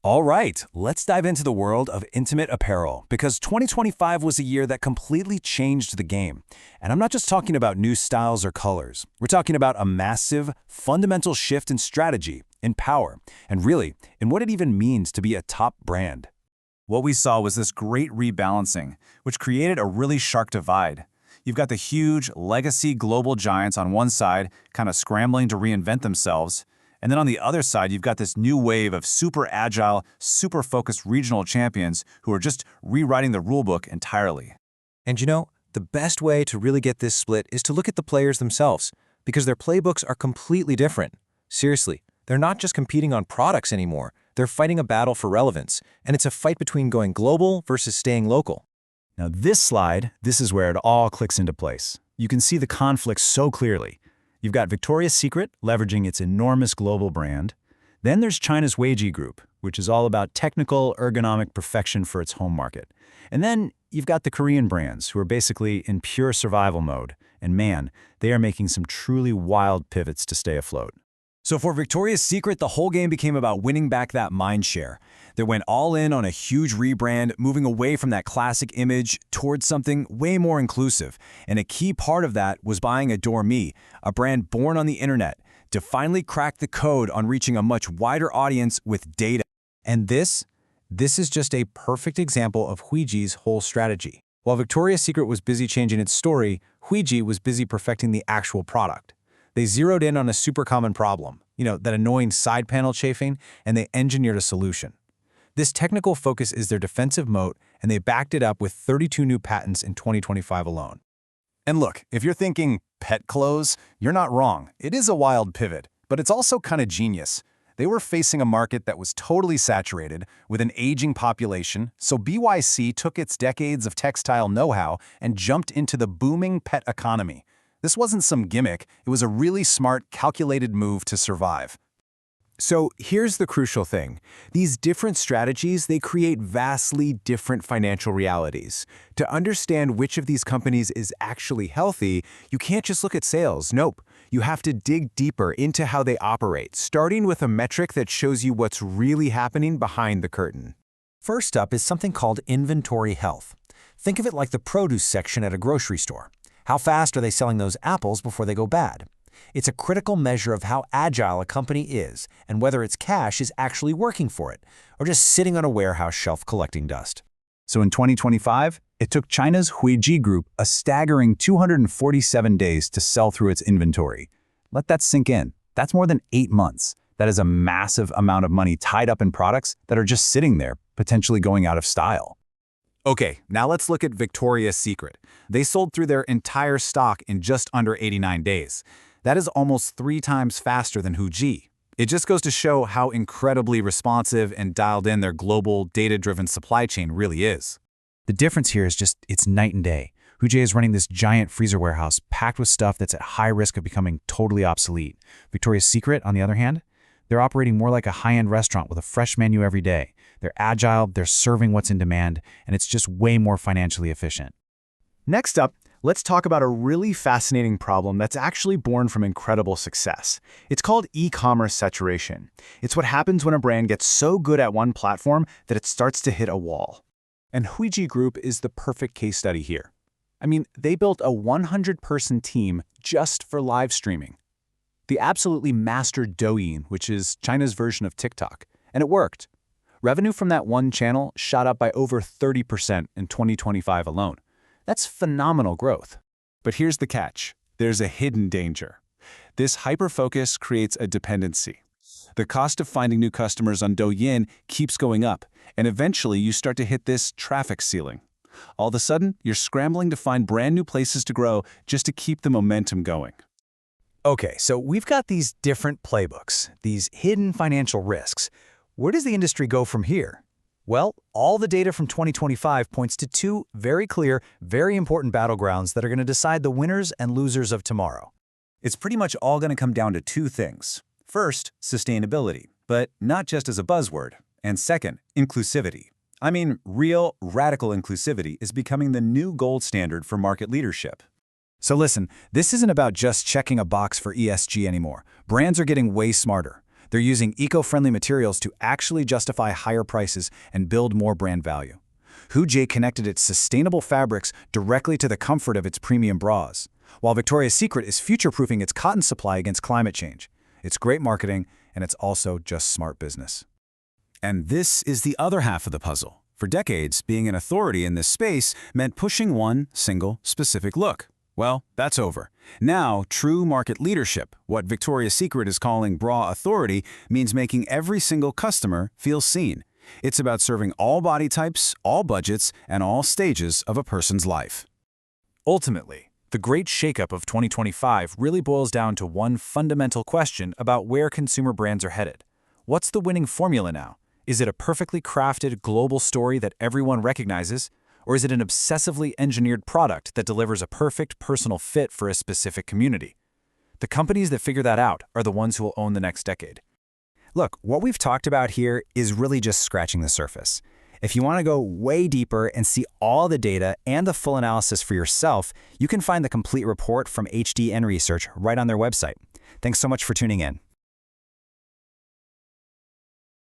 All right, let's dive into the world of intimate apparel because 2025 was a year that completely changed the game. And I'm not just talking about new styles or colors. We're talking about a massive, fundamental shift in strategy, in power, and really, in what it even means to be a top brand. What we saw was this great rebalancing, which created a really sharp divide. You've got the huge legacy global giants on one side, kind of scrambling to reinvent themselves. And then on the other side, you've got this new wave of super agile, super focused regional champions who are just rewriting the rulebook entirely. And the best way to really get this split is to look at the players themselves, because their playbooks are completely different. Seriously, they're not just competing on products anymore. They're fighting a battle for relevance, and it's a fight between going global versus staying local. Now this slide, this is where it all clicks into place. You can see the conflict so clearly. You've got Victoria's Secret leveraging its enormous global brand. Then there's China's Huijie group, which is all about technical, ergonomic perfection for its home market. And then you've got the Korean brands, who are basically in pure survival mode. And man, they are making some truly wild pivots to stay afloat. So for Victoria's Secret, the whole game became about winning back that mind share. They went all in on a huge rebrand, moving away from that classic image towards something way more inclusive. And a key part of that was buying Adore Me, a brand born on the internet, to finally crack the code on reaching a much wider audience with data. And this is just a perfect example of Huijie's whole strategy. While Victoria's Secret was busy changing its story, Huijie was busy perfecting the actual product. They zeroed in on a super common problem, that annoying side panel chafing, and they engineered a solution. This technical focus is their defensive moat, and they backed it up with 32 new patents in 2025 alone. And look, if you're thinking pet clothes, you're not wrong. It is a wild pivot, but it's also kind of genius. They were facing a market that was totally saturated with an aging population, so BYC took its decades of textile know-how and jumped into the booming pet economy. This wasn't some gimmick, it was a really smart, calculated move to survive. So here's the crucial thing. These different strategies, they create vastly different financial realities. To understand which of these companies is actually healthy, you can't just look at sales. Nope. You have to dig deeper into how they operate, starting with a metric that shows you what's really happening behind the curtain. First up is something called inventory health. Think of it like the produce section at a grocery store. How fast are they selling those apples before they go bad? It's a critical measure of how agile a company is and whether its cash is actually working for it or just sitting on a warehouse shelf collecting dust. So in 2025, it took China's Huijie group a staggering 247 days to sell through its inventory. Let that sink in. That's more than 8 months. That is a massive amount of money tied up in products that are just sitting there, potentially going out of style. Okay, now let's look at Victoria's Secret. They sold through their entire stock in just under 89 days. That is almost 3 times faster than Huijie. It just goes to show how incredibly responsive and dialed in their global, data-driven supply chain really is. The difference here is it's night and day. Huijie is running this giant freezer warehouse packed with stuff that's at high risk of becoming totally obsolete. Victoria's Secret, on the other hand, they're operating more like a high-end restaurant with a fresh menu every day. They're agile, they're serving what's in demand, and it's just way more financially efficient. Next up, let's talk about a really fascinating problem that's actually born from incredible success. It's called e-commerce saturation. It's what happens when a brand gets so good at one platform that it starts to hit a wall. And Huijie Group is the perfect case study here. I mean, they built a 100-person team just for live streaming. They absolutely mastered Douyin, which is China's version of TikTok, and it worked. Revenue from that one channel shot up by over 30% in 2025 alone. That's phenomenal growth. But here's the catch. There's a hidden danger. This hyper-focus creates a dependency. The cost of finding new customers on Douyin keeps going up, and eventually you start to hit this traffic ceiling. All of a sudden, you're scrambling to find brand new places to grow just to keep the momentum going. Okay, so we've got these different playbooks, these hidden financial risks. Where does the industry go from here? Well, all the data from 2025 points to 2 very clear, very important battlegrounds that are going to decide the winners and losers of tomorrow. It's pretty much all going to come down to 2 things. First, sustainability, but not just as a buzzword. And second, inclusivity. I mean, real, radical inclusivity is becoming the new gold standard for market leadership. So listen, this isn't about just checking a box for ESG anymore. Brands are getting way smarter. They're using eco-friendly materials to actually justify higher prices and build more brand value. Huijie connected its sustainable fabrics directly to the comfort of its premium bras, while Victoria's Secret is future-proofing its cotton supply against climate change. It's great marketing, and it's also just smart business. And this is the other half of the puzzle. For decades, being an authority in this space meant pushing one single, specific look. Well, that's over. Now, true market leadership, what Victoria's Secret is calling bra authority, means making every single customer feel seen. It's about serving all body types, all budgets, and all stages of a person's life. Ultimately, the great shakeup of 2025 really boils down to one fundamental question about where consumer brands are headed. What's the winning formula now? Is it a perfectly crafted global story that everyone recognizes? Or is it an obsessively engineered product that delivers a perfect personal fit for a specific community? The companies that figure that out are the ones who will own the next decade. Look, what we've talked about here is really just scratching the surface. If you want to go way deeper and see all the data and the full analysis for yourself, you can find the complete report from HDIN Research right on their website. Thanks so much for tuning in.